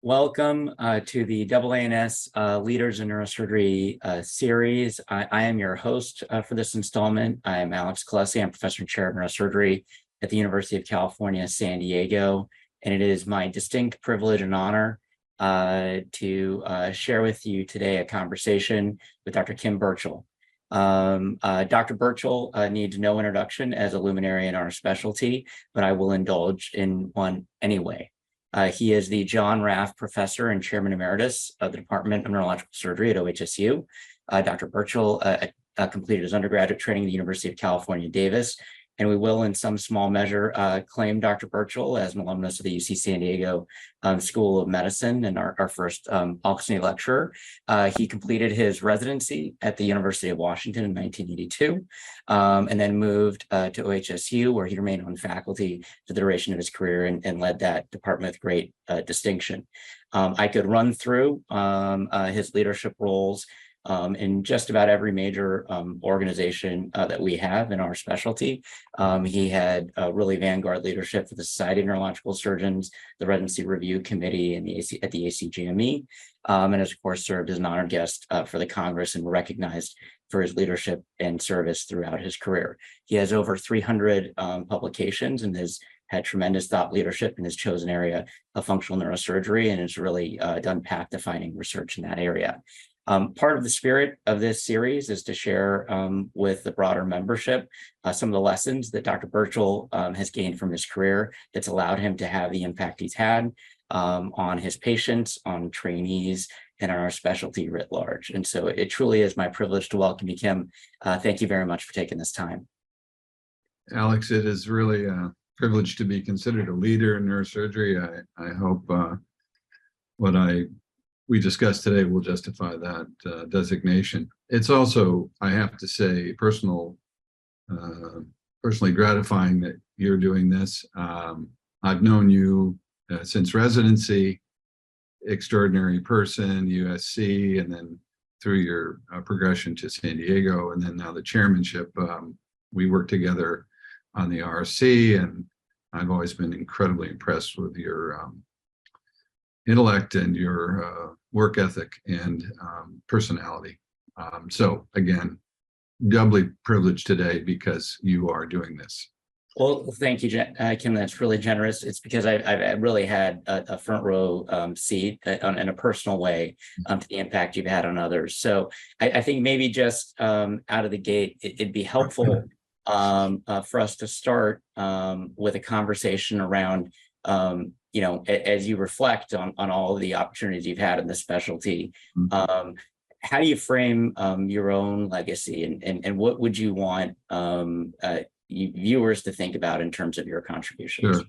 Welcome to the AANS Leaders in Neurosurgery series. I am your host for this installment. I am Alex Khalessi. I'm Professor and Chair of Neurosurgery at the University of California, San Diego. And it is my distinct privilege and honor to share with you today a conversation with Dr. Kim Burchiel. Dr. Burchiel needs no introduction as a luminary in our specialty, but I will indulge in one anyway. He is the John Raff Professor and Chairman Emeritus of the Department of Neurological Surgery at OHSU. Dr. Burchiel completed his undergraduate training at the University of California, Davis, and we will, in some small measure, claim Dr. Burchiel as an alumnus of the UC San Diego School of Medicine and our first Khalessi lecturer. He completed his residency at the University of Washington in 1982, and then moved to OHSU, where he remained on faculty for the duration of his career and led that department with great distinction. I could run through his leadership roles in just about every major organization that we have in our specialty. He had really vanguard leadership for the Society of Neurological Surgeons, the Residency Review Committee, and at the ACGME, and has, of course, served as an honored guest for the Congress and recognized for his leadership and service throughout his career. He has over 300 publications and has had tremendous thought leadership in his chosen area of functional neurosurgery, and has really done path-defining research in that area. Part of the spirit of this series is to share with the broader membership some of the lessons that Dr. Burchiel has gained from his career that's allowed him to have the impact he's had on his patients, on trainees, and on our specialty writ large. And so it truly is my privilege to welcome you, Kim. Thank you very much for taking this time. Alex, it is really a privilege to be considered a leader in neurosurgery. I hope what we discussed today will justify that designation. It's also, I have to say, personally gratifying that you're doing this. I've known you since residency, extraordinary person, USC, and then through your progression to San Diego, and then now the chairmanship. We worked together on the RC, and I've always been incredibly impressed with your intellect and your work ethic and personality. So again, doubly privileged today because you are doing this. Well, thank you, Kim. That's really generous. It's because I've really had a front row seat in a personal way to the impact you've had on others. So I think maybe just out of the gate, it'd be helpful for us to start with a conversation around as you reflect on all of the opportunities you've had in this specialty, how do you frame your own legacy, and what would you want viewers to think about in terms of your contributions? Sure.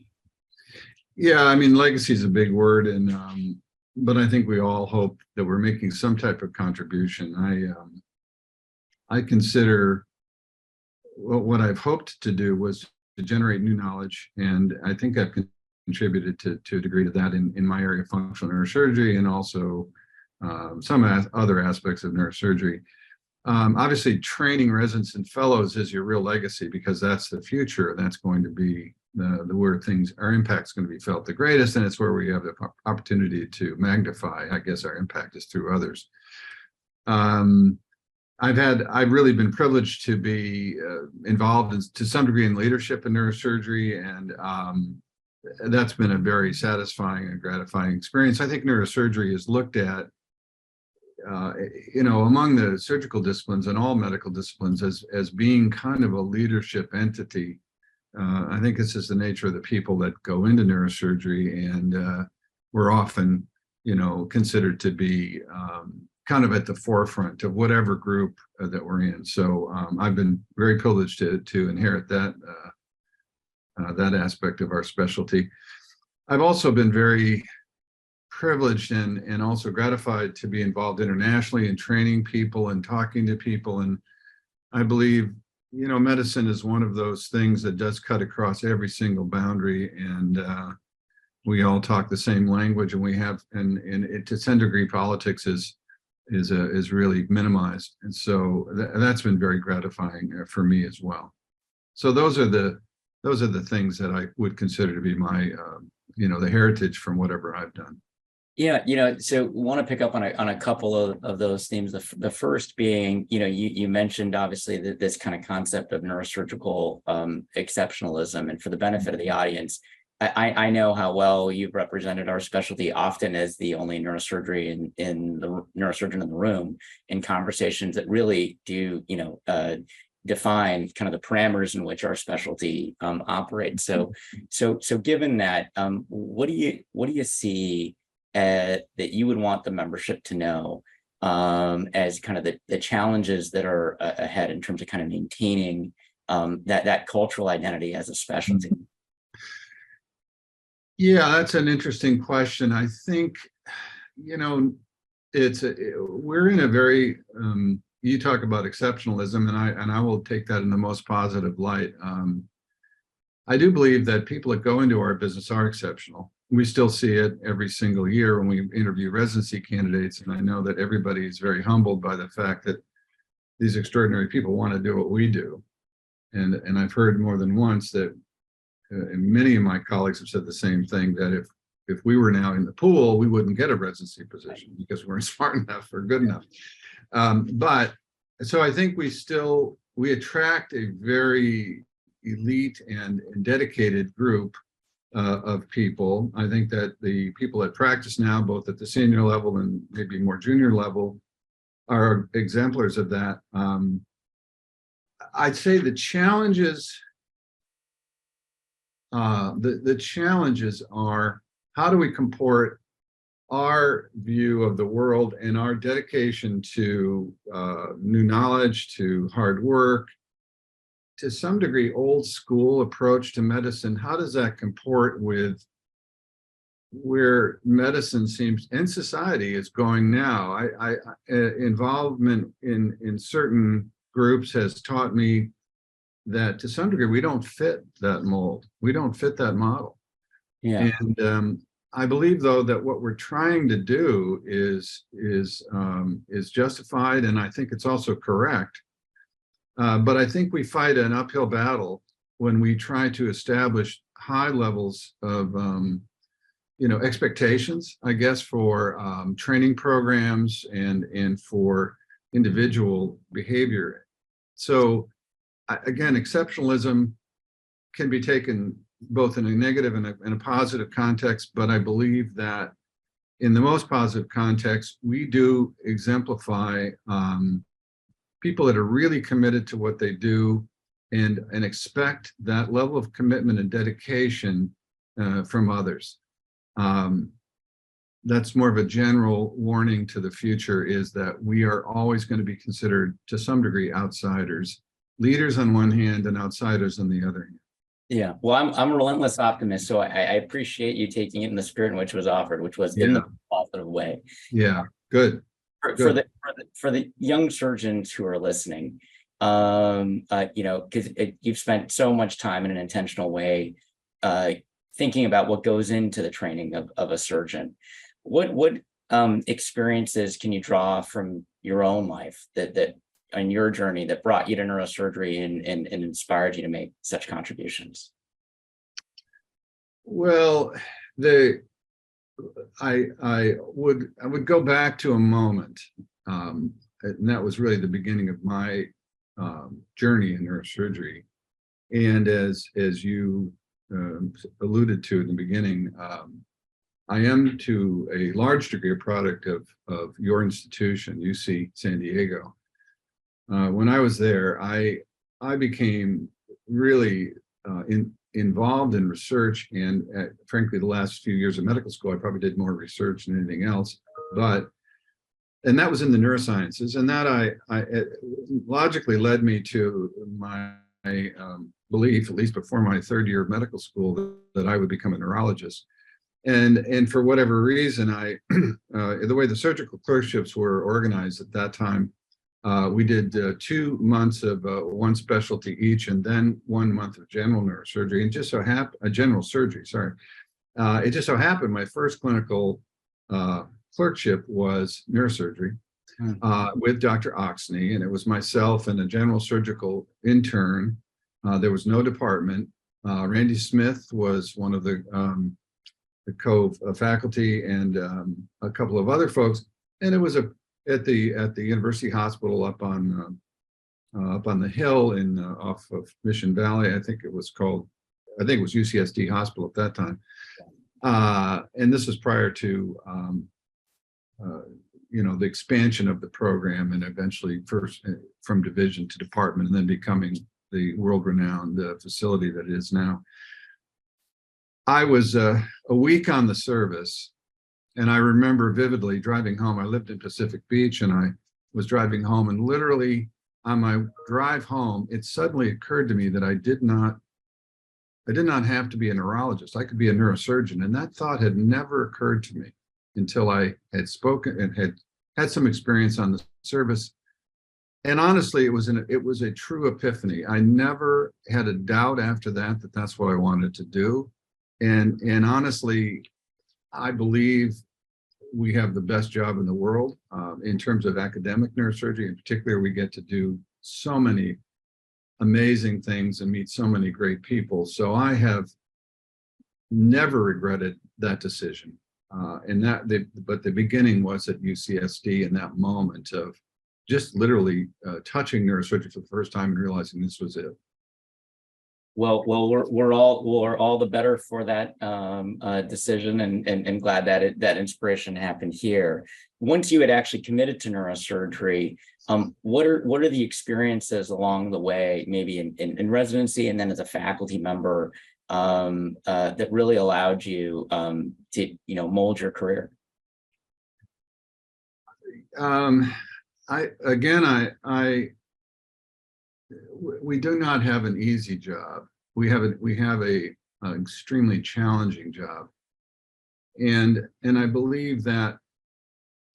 Yeah, I mean, legacy is a big word, and but I think we all hope that we're making some type of contribution. I consider what I've hoped to do was to generate new knowledge, and I think I've contributed to a degree to that in my area of functional neurosurgery, and also some other aspects of neurosurgery. Obviously, training residents and fellows is your real legacy, because that's the future. That's going to be the where our impact's going to be felt the greatest, and it's where we have the opportunity to magnify, I guess, our impact is through others. I've really been privileged to be involved to some degree in leadership in neurosurgery, and that's been a very satisfying and gratifying experience. I think neurosurgery is looked at, among the surgical disciplines and all medical disciplines as being kind of a leadership entity. I think this is the nature of the people that go into neurosurgery, and we're often, considered to be kind of at the forefront of whatever group that we're in. So I've been very privileged to inherit that aspect of our specialty. I've also been very privileged and also gratified to be involved internationally in training people and talking to people. And I believe, medicine is one of those things that does cut across every single boundary, and we all talk the same language, and we have, and to some degree, politics is really minimized. And so that's been very gratifying for me as well. So those are the things that I would consider to be my, the heritage from whatever I've done. Yeah, so want to pick up on a couple of those themes. The first being, you mentioned obviously that this kind of concept of neurosurgical exceptionalism, and for the benefit of the audience, I know how well you've represented our specialty often as the only neurosurgery in the neurosurgeon in the room in conversations that really do, define kind of the parameters in which our specialty operates. So given that, what do you see that you would want the membership to know as kind of the challenges that are ahead in terms of kind of maintaining that cultural identity as a specialty? Yeah, that's an interesting question. I think, we're in a very, you talk about exceptionalism, and I will take that in the most positive light. I do believe that people that go into our business are exceptional. We still see it every single year when we interview residency candidates, and I know that everybody is very humbled by the fact that these extraordinary people want to do what we do. And I've heard more than once that and many of my colleagues have said the same thing, that if we were now in the pool, we wouldn't get a residency position because we weren't smart enough or good enough. But so I think we attract a very elite and dedicated group of people. I think that the people that practice now, both at the senior level and maybe more junior level, are exemplars of that. I'd say the challenges, the challenges are, how do we comport our view of the world and our dedication to new knowledge, to hard work, to some degree old school approach to medicine? How does that comport with where medicine seems and society is going now? Involvement in certain groups has taught me that to some degree we don't fit that mold, we don't fit that model. Yeah. And I believe, though, that what we're trying to do is justified, and I think it's also correct. But I think we fight an uphill battle when we try to establish high levels of expectations, I guess, for training programs and for individual behavior. So again, exceptionalism can be taken both in a negative and a positive context, but I believe that in the most positive context, we do exemplify people that are really committed to what they do and expect that level of commitment and dedication from others. That's more of a general warning to the future, is that we are always going to be considered to some degree outsiders, leaders on one hand and outsiders on the other hand. Yeah, well, I'm a relentless optimist, so I appreciate you taking it in the spirit in which it was offered, which was in the positive way. Yeah, good. For the young surgeons who are listening, because you've spent so much time in an intentional way thinking about what goes into the training of a surgeon. What experiences can you draw from your own life that on your journey that brought you to neurosurgery and inspired you to make such contributions? Well, I would go back to a moment, and that was really the beginning of my journey in neurosurgery. And as you alluded to in the beginning, I am to a large degree a product of your institution, UC San Diego. When I was there, I became really involved in research, and frankly, the last few years of medical school, I probably did more research than anything else. And that was in the neurosciences, and that it logically led me to my belief, at least before my third year of medical school, that I would become a neurologist. And for whatever reason, the way the surgical clerkships were organized at that time, we did 2 months of one specialty each, and then 1 month of general neurosurgery, and just so happened, general surgery, sorry. It just so happened my first clinical clerkship was neurosurgery with Dr. Oxney, and it was myself and a general surgical intern. There was no department. Randy Smith was one of the the co-faculty and a couple of other folks, and it was at the University Hospital up on the hill in off of Mission Valley. I think it was UCSD Hospital at that time, and this was prior to the expansion of the program, and eventually first from division to department, and then becoming the world-renowned facility that it is now. I was a week on the service, and I remember vividly driving home. I lived in Pacific Beach, and I was driving home, and literally on my drive home, it suddenly occurred to me that I did not have to be a neurologist. I could be a neurosurgeon, and that thought had never occurred to me until I had spoken and had some experience on the service. And honestly, it was a true epiphany. I never had a doubt after that that's what I wanted to do. And honestly, I believe we have the best job in the world in terms of academic neurosurgery. In particular, we get to do so many amazing things and meet so many great people. So I have never regretted that decision. But the beginning was at UCSD, in that moment of just literally touching neurosurgery for the first time and realizing this was it. Well, we're all the better for that decision, and glad that that inspiration happened here. Once you had actually committed to neurosurgery, what are the experiences along the way, maybe in residency and then as a faculty member, that really allowed you to mold your career? We do not have an easy job. We have a extremely challenging job, and I believe that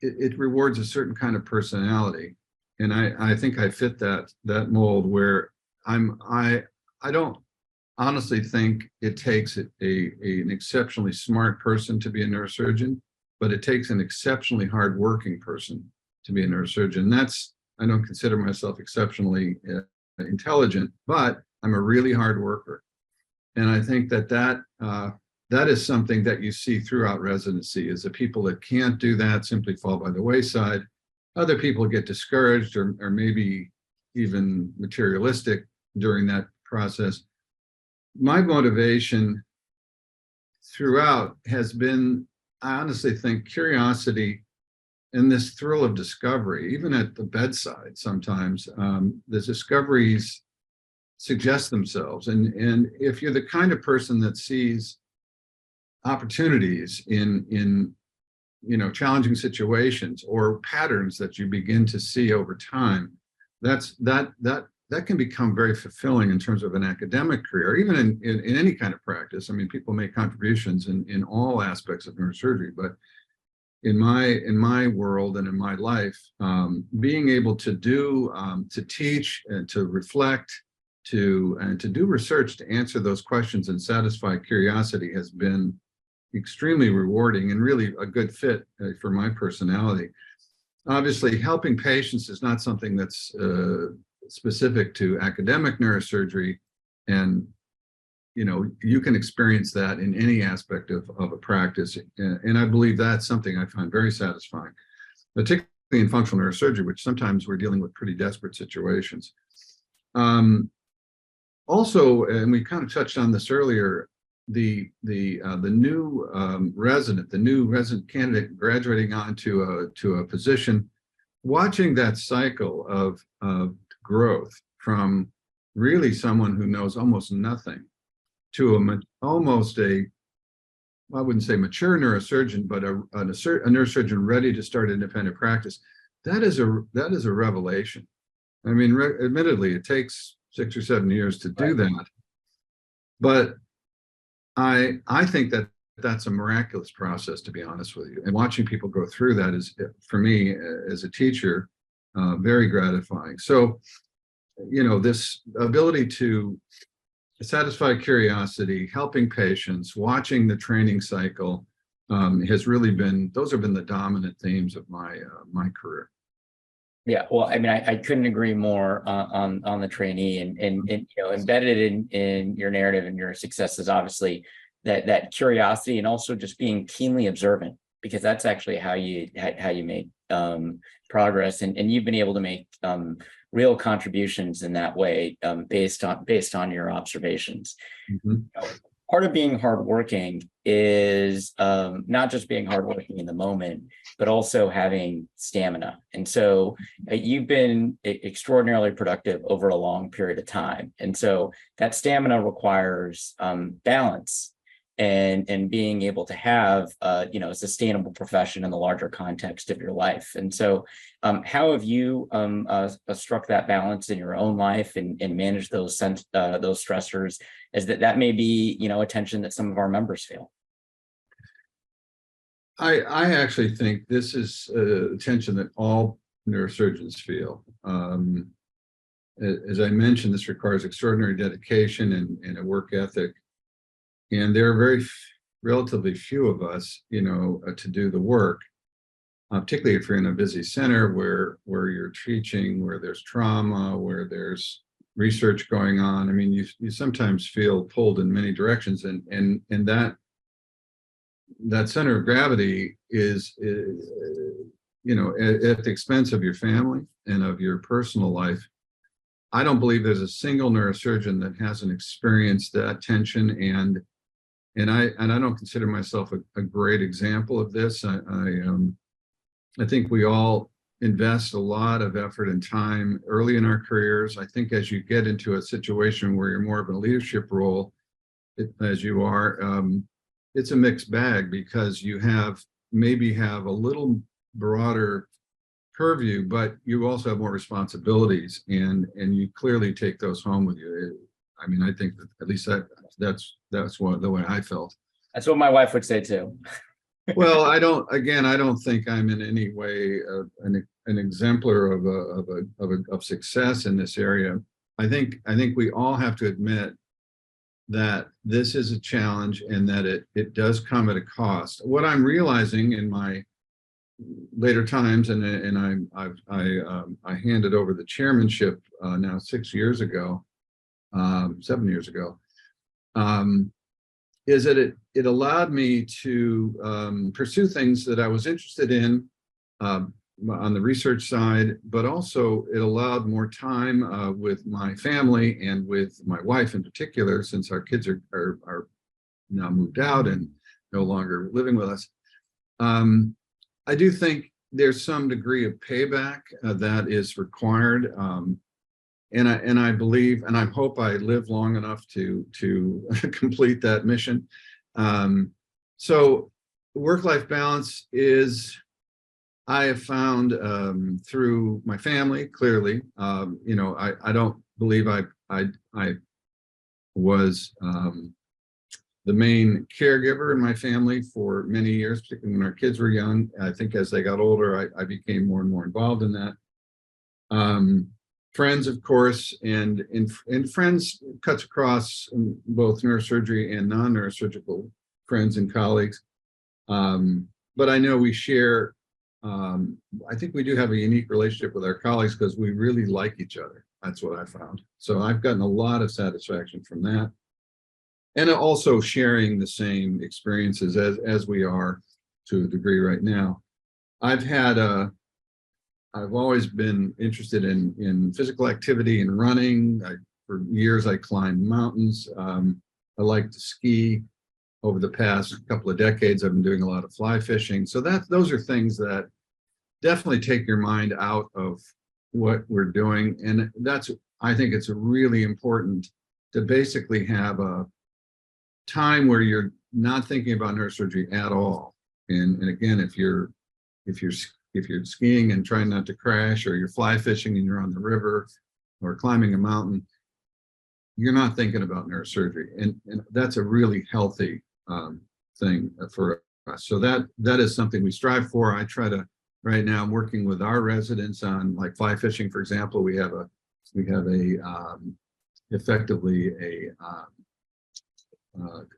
it rewards a certain kind of personality, and I think I fit that mold, where I don't honestly think it takes an exceptionally smart person to be a neurosurgeon, but it takes an exceptionally hardworking person to be a neurosurgeon. I don't consider myself exceptionally intelligent, but I'm a really hard worker. And I think that is something that you see throughout residency, is that people that can't do that simply fall by the wayside. Other people get discouraged or maybe even materialistic during that process. My motivation throughout has been, I honestly think, curiosity and this thrill of discovery. Even at the bedside, sometimes the discoveries suggest themselves. And if you're the kind of person that sees opportunities in challenging situations or patterns that you begin to see over time, that can become very fulfilling in terms of an academic career, even in any kind of practice. I mean, people make contributions in all aspects of neurosurgery, but in my world and in my life, being able to teach and to reflect, and to do research to answer those questions and satisfy curiosity has been extremely rewarding and really a good fit for my personality. Obviously, helping patients is not something that's specific to academic neurosurgery, and you can experience that in any aspect of a practice, and I believe that's something I find very satisfying, particularly in functional neurosurgery, which sometimes we're dealing with pretty desperate situations. Also, and we kind of touched on this earlier, the new resident candidate graduating onto a position, watching that cycle of growth from really someone who knows almost nothing to almost I wouldn't say mature neurosurgeon, but a neurosurgeon ready to start independent practice. That is a revelation. I mean, admittedly, it takes 6 or 7 years to do that, but I think that's a miraculous process, to be honest with you. And watching people go through that is, for me as a teacher, very gratifying. So, this ability to satisfy curiosity, helping patients, watching the training cycle, those have been the dominant themes of my career. Yeah, well, I mean, I couldn't agree more on the trainee, and embedded in your narrative and your success is obviously that curiosity, and also just being keenly observant, because that's actually how you make progress, and you've been able to make real contributions in that way, based on your observations. Mhm. Part of being hardworking is not just being hardworking in the moment, but also having stamina. And so you've been extraordinarily productive over a long period of time. And so that stamina requires balance, and being able to have a sustainable profession in the larger context of your life. And so how have you struck that balance in your own life, and managed those stressors, as that may be a tension that some of our members feel? I actually think this is a tension that all neurosurgeons feel. As I mentioned, this requires extraordinary dedication and a work ethic. And there are relatively few of us, to do the work, particularly if you're in a busy center where you're teaching, where there's trauma, where there's research going on. I mean, you sometimes feel pulled in many directions, and that center of gravity is at the expense of your family and of your personal life. I don't believe there's a single neurosurgeon that hasn't experienced that tension, and I don't consider myself a great example of this. I think we all invest a lot of effort and time early in our careers. I think as you get into a situation where you're more of a leadership role, as you are, it's a mixed bag, because you maybe have a little broader purview, but you also have more responsibilities, and you clearly take those home with you. I mean, I think that at least that's the way I felt. That's what my wife would say too. Well, I don't think I'm in any way an exemplar of success in this area. I think we all have to admit that this is a challenge, and that it does come at a cost. What I'm realizing in my later times, and I handed over the chairmanship now 7 years ago, is that it allowed me to pursue things that I was interested in on the research side, but also it allowed more time with my family and with my wife in particular, since our kids are now moved out and no longer living with us. I do think there's some degree of payback that is required. And I believe, and I hope I live long enough to complete that mission. So work-life balance is, I have found through my family, clearly. I don't believe I was the main caregiver in my family for many years, particularly when our kids were young. I think as they got older, I became more and more involved in that. Friends, of course, and friends cuts across both neurosurgery and non-neurosurgical friends and colleagues. But I know we share, I think we do have a unique relationship with our colleagues, because we really like each other. That's what I found. So I've gotten a lot of satisfaction from that. And also sharing the same experiences as we are to a degree right now. I've always been interested in physical activity and running. For years, I climbed mountains. I like to ski. Over the past couple of decades, I've been doing a lot of fly fishing. So those are things that definitely take your mind out of what we're doing. And I think it's really important to basically have a time where you're not thinking about neurosurgery at all. And again, if you're skiing and trying not to crash, or you're fly fishing and you're on the river, or climbing a mountain, you're not thinking about neurosurgery. And that's a really healthy thing for us. So that is something we strive for. I try to, right now I'm working with our residents on, like, fly fishing, for example. We have effectively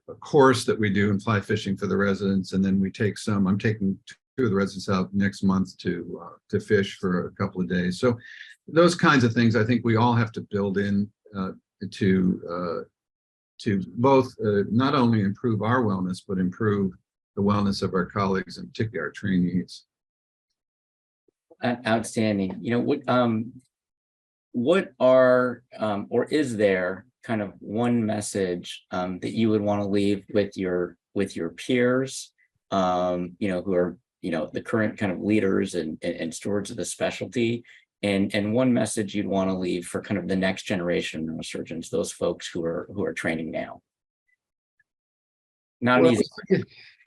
a course that we do in fly fishing for the residents, and then I'm taking 2 of the residents out next month to fish for a couple of days. So those kinds of things, I think we all have to build in to both not only improve our wellness, but improve the wellness of our colleagues and particularly our trainees. Outstanding. What are or is there kind of one message that you would want to leave with your peers, who are the current kind of leaders and stewards of the specialty, and one message you'd want to leave for kind of the next generation of neurosurgeons, those folks who are training now? Not an easy.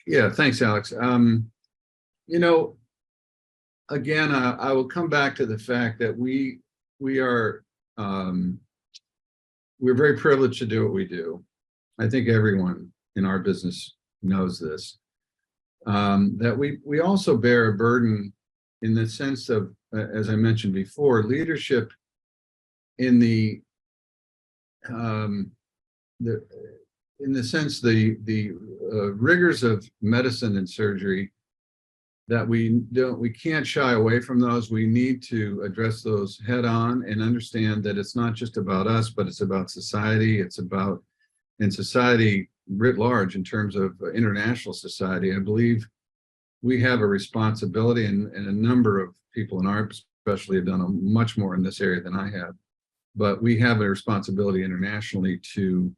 Yeah, thanks, Alex. Again, I will come back to the fact that we're very privileged to do what we do. I think everyone in our business knows this. That we also bear a burden in the sense of, as I mentioned before, leadership in the sense the rigors of medicine and surgery, that we can't shy away from those. We need to address those head on and understand that it's not just about us, but it's about society. It's about, and society writ large in terms of international society. I believe we have a responsibility, and a number of people in our specialty have done much more in this area than I have, but we have a responsibility internationally to,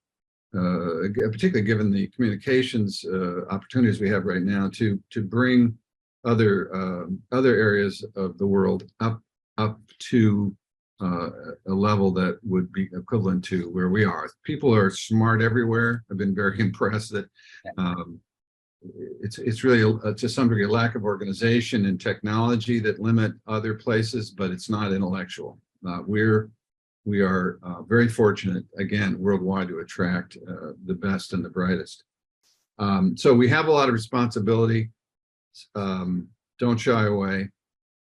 particularly given the communications opportunities we have right now, to bring other areas of the world up to a level that would be equivalent to where we are. People are smart everywhere. I've been very impressed that it's really to some degree a lack of organization and technology that limit other places, but it's not intellectual. We are very fortunate, again, worldwide, to attract the best and the brightest. So we have a lot of responsibility. Don't shy away,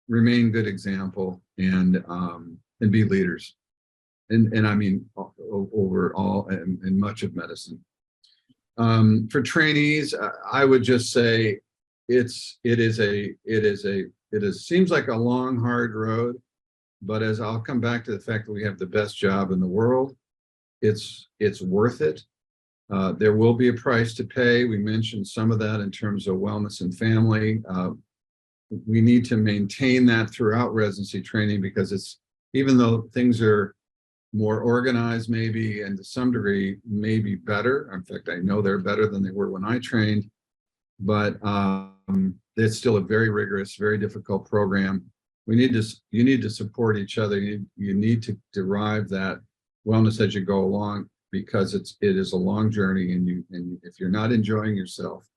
remain good example, and be leaders. And I mean overall in much of medicine. For trainees, I would just say it seems like a long, hard road, but as I'll come back to the fact that we have the best job in the world, it's worth it. There will be a price to pay. We mentioned some of that in terms of wellness and family. We need to maintain that throughout residency training, because even though things are more organized maybe, and to some degree maybe better, in fact, I know they're better than they were when I trained, but it's still a very rigorous, very difficult program. You need to support each other. You need to derive that wellness as you go along, because it is a long journey, and if you're not enjoying yourself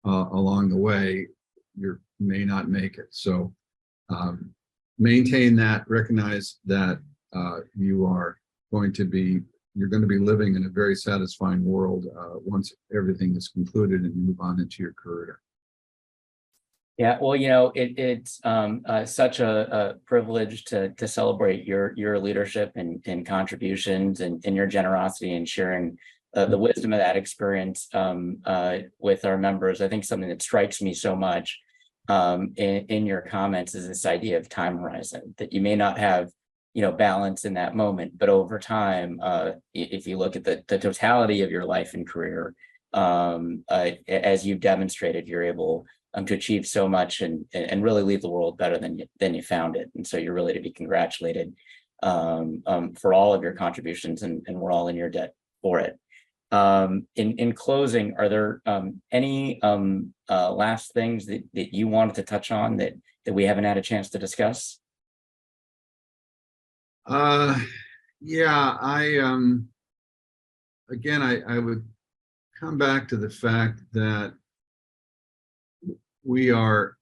along the way, you may not make it. So maintain that, recognize that you're going to be living in a very satisfying world once everything is concluded and you move on into your career. Yeah, well, it's such a privilege to celebrate your leadership and contributions and your generosity and sharing the wisdom of that experience with our members. I think something that strikes me so much in your comments is this idea of time horizon, that you may not have balance in that moment, but over time, if you look at the totality of your life and career, as you've demonstrated, you're able to achieve so much and really leave the world better than you found it. And so you're really to be congratulated for all of your contributions, and we're all in your debt for it. In closing, are there any last things that you wanted to touch on that we haven't had a chance to discuss? Yeah, again, I would come back to the fact that we have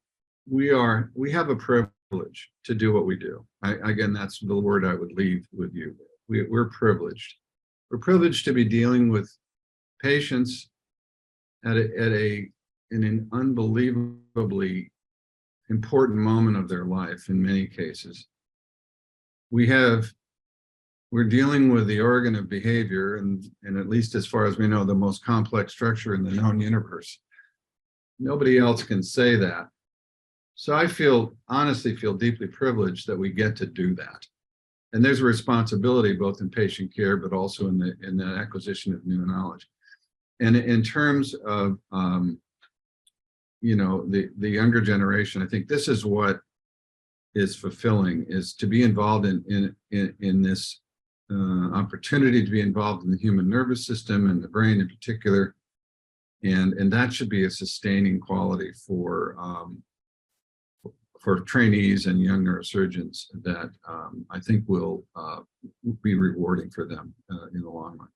a privilege to do what we do. Again, that's the word I would leave with you. We're privileged. We're privileged to be dealing with patients in an unbelievably important moment of their life in many cases. We're dealing with the organ of behavior, and at least as far as we know, the most complex structure in the known universe. Nobody else can say that. So I honestly feel deeply privileged that we get to do that. and there's a responsibility both in patient care, but also in the acquisition of new knowledge. And in terms of, you know, the younger generation, I think this is what is fulfilling, is to be involved in this opportunity to be involved in the human nervous system and the brain in particular. And that should be a sustaining quality for trainees and young neurosurgeons that I think will be rewarding for them in the long run.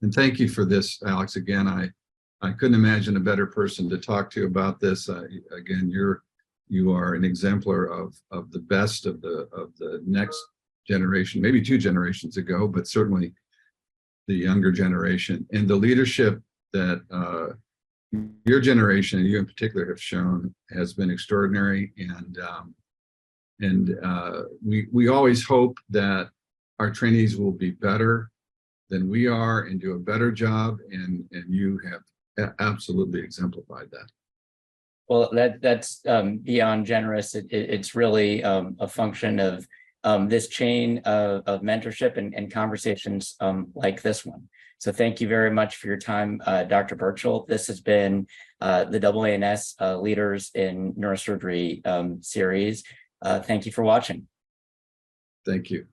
And thank you for this, Alex. Again, I couldn't imagine a better person to talk to about this. Again, you are an exemplar of the best of the next generation, maybe 2 generations ago, but certainly the younger generation, and the leadership that your generation, and you in particular, have shown has been extraordinary. And we always hope that our trainees will be better than we are and do a better job, and you have absolutely exemplified that. Well, that's beyond generous. It's really a function of this chain of mentorship and conversations like this one. So thank you very much for your time, Dr. Burchiel. This has been the AANS Leaders in Neurosurgery series. Thank you for watching. Thank you.